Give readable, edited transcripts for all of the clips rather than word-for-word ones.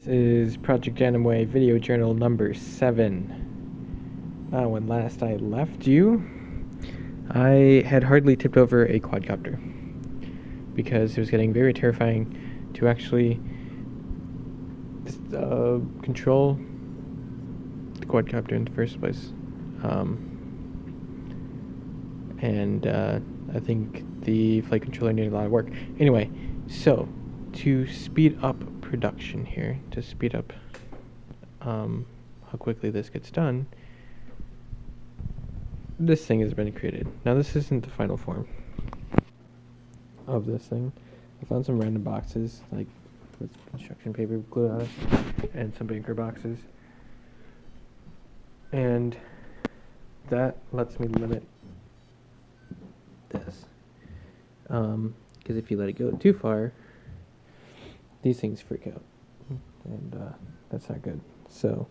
This is Project Anemoi video journal number 7. When last I left you, I had hardly tipped over a quadcopter because it was getting very terrifying to actually control the quadcopter in the first place. I think the flight controller needed a lot of work. Anyway, so to speed up production here, to speed up how quickly this gets done, this thing has been created. Now this isn't the final form of this thing. I found some random boxes, like with construction paper glued on it, and some banker boxes. And that lets me limit this. Because if you let it go too far, these things freak out. And that's not good. So,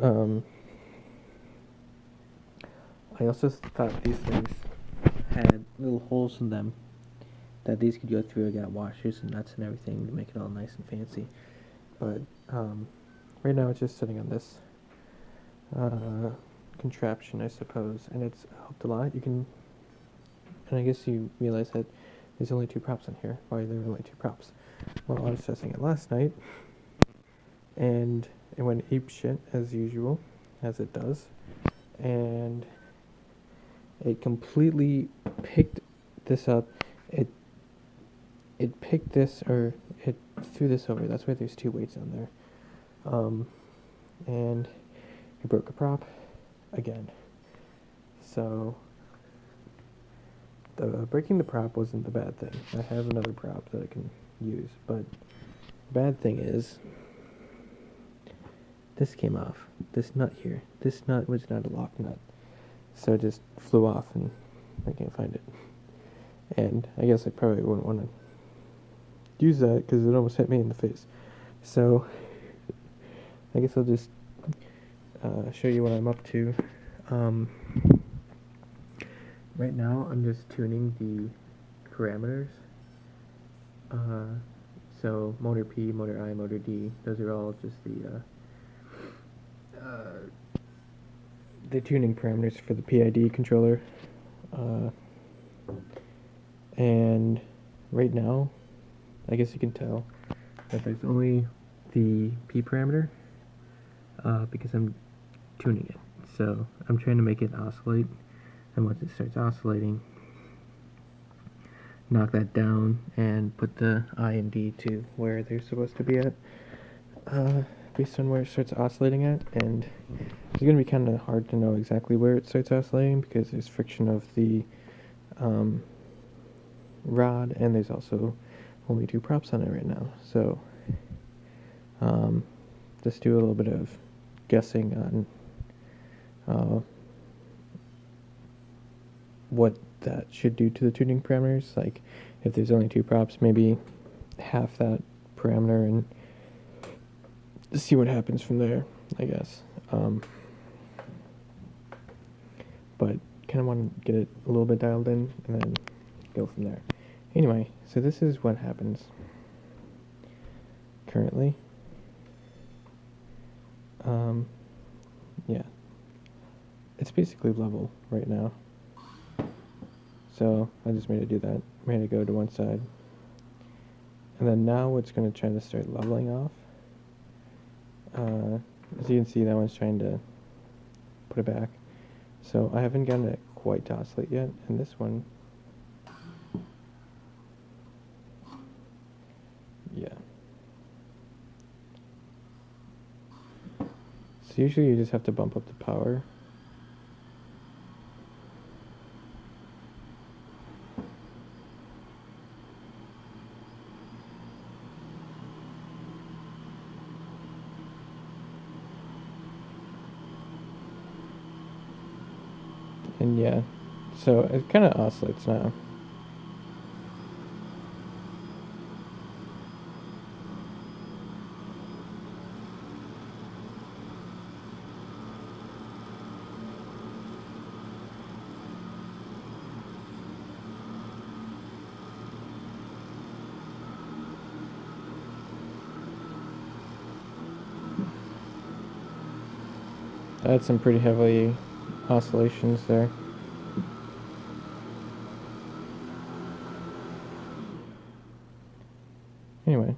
I also thought these things had little holes in them that these could go through. I got washers and nuts and everything to make it all nice and fancy. But right now it's just sitting on this contraption, I suppose, and it's helped a lot. And I guess you realize that there's only 2 props in here. Why are there only 2 props? Well, I was testing it last night, and it went apeshit as usual, as it does, and it completely picked this up. It picked this, or it threw this over. That's why there's 2 weights on there. And it broke a prop again. So breaking the prop wasn't the bad thing. I have another prop that I can use, but the bad thing is this came off. This nut here. This nut was not a lock nut. So it just flew off and I can't find it. And I guess I probably wouldn't want to use that because it almost hit me in the face. So I guess I'll just show you what I'm up to. Right now I'm just tuning the parameters. So motor P, motor I, motor D, those are all just the tuning parameters for the PID controller. And right now, I guess you can tell that there's only the P parameter because I'm tuning it. So I'm trying to make it oscillate, and once it starts oscillating, knock that down and put the I and D to where they're supposed to be at, based on where it starts oscillating at. And it's going to be kind of hard to know exactly where it starts oscillating because there's friction of the rod, and there's also only 2 props on it right now. So just do a little bit of guessing on what that should do to the tuning parameters. Like if there's only 2 props, maybe half that parameter and see what happens from there, I guess. But kind of want to get it a little bit dialed in and then go from there. Anyway, so this is what happens currently. Yeah, it's basically level right now. So I just made it do that. Made it go to one side. And then now it's going to try to start leveling off. As you can see, that one's trying to put it back. So I haven't gotten it quite to oscillate yet. And this one, yeah. So usually you just have to bump up the power. And yeah, so it kind of oscillates now. I had some pretty heavy oscillations there. Anyway.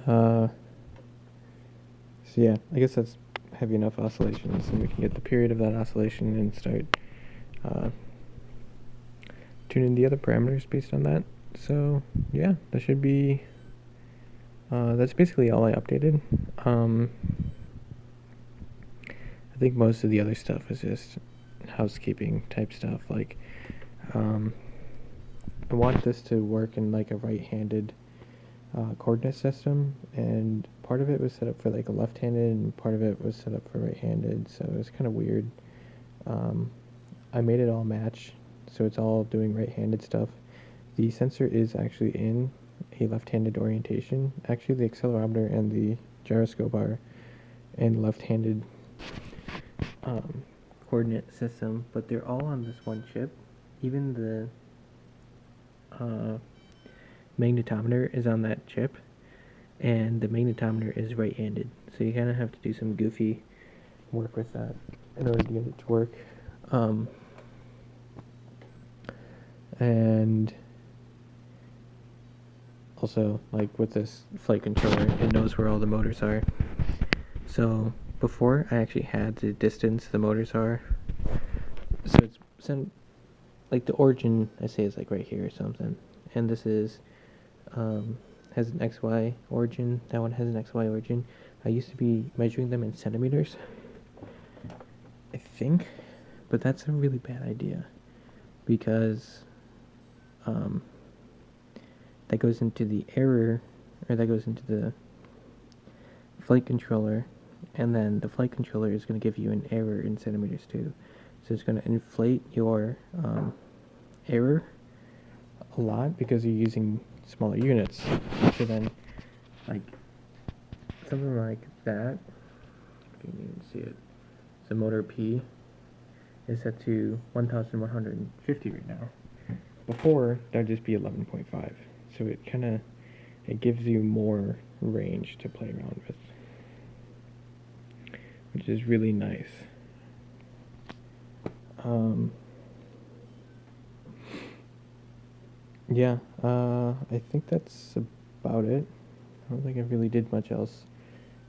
So yeah, I guess that's heavy enough oscillations, and we can get the period of that oscillation and start tuning the other parameters based on that. So yeah, that should be, that's basically all I updated. I think most of the other stuff is just housekeeping type stuff, like I want this to work in like a right-handed coordinate system, and part of it was set up for like a left-handed and part of it was set up for right-handed, so it was kind of weird. I made it all match, so it's all doing right-handed stuff. The sensor is actually in a left-handed orientation. Actually, the accelerometer and the gyroscope are in left-handed coordinate system, but they're all on this one chip. Even the magnetometer is on that chip, and the magnetometer is right-handed, so you kind of have to do some goofy work with that in order to get it to work. And also, like with this flight controller, it knows where all the motors are. So before, I actually had the distance the motors are, so it's like the origin, I say, is like right here or something, and this is has an XY origin, that one has an XY origin. I used to be measuring them in centimeters, I think, but that's a really bad idea, because that goes into the error, or that goes into the flight controller, and then the flight controller is going to give you an error in centimeters too. So it's going to inflate your error a lot because you're using smaller units. So then, like, something like that, you can even see it. So motor P is set to 1150 right now. Before, that would just be 11.5. So it kind of, it gives you more range to play around with, which is really nice. Yeah, I think that's about it. I don't think I really did much else,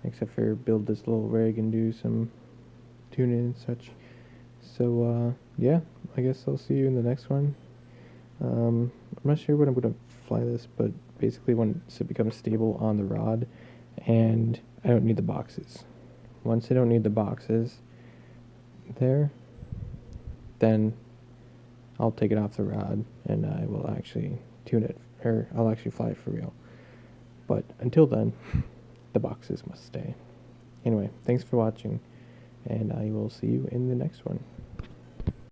except for build this little rig and do some tuning and such. So, yeah, I guess I'll see you in the next one. I'm not sure when I'm going to fly this, but basically once it becomes stable on the rod, and I don't need the boxes. Once I don't need the boxes there, then I'll take it off the rod and I will actually tune it, or I'll actually fly it for real. But until then, the boxes must stay. Anyway, thanks for watching, and I will see you in the next one.